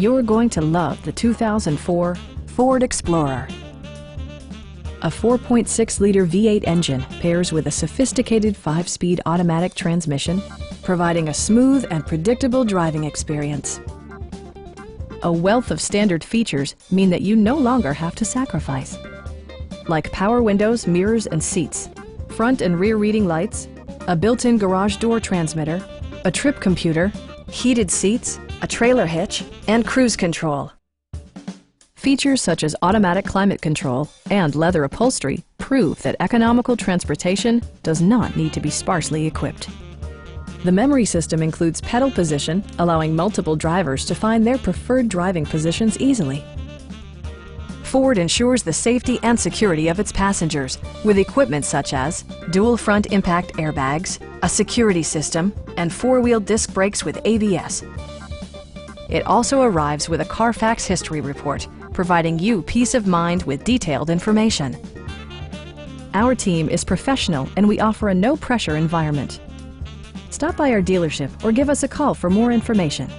You're going to love the 2004 Ford Explorer. A 4.6-liter V8 engine pairs with a sophisticated 5-speed automatic transmission, providing a smooth and predictable driving experience. A wealth of standard features mean that you no longer have to sacrifice, like power windows, mirrors, and seats, front and rear reading lights, a built-in garage door transmitter, a trip computer, heated seats, a trailer hitch, and cruise control. Features such as automatic climate control and leather upholstery prove that economical transportation does not need to be sparsely equipped. The memory system includes pedal position, allowing multiple drivers to find their preferred driving positions easily. Ford ensures the safety and security of its passengers with equipment such as dual front impact airbags, a security system, and 4-wheel disc brakes with ABS. It also arrives with a Carfax history report, providing you peace of mind with detailed information. Our team is professional and we offer a no-pressure environment. Stop by our dealership or give us a call for more information.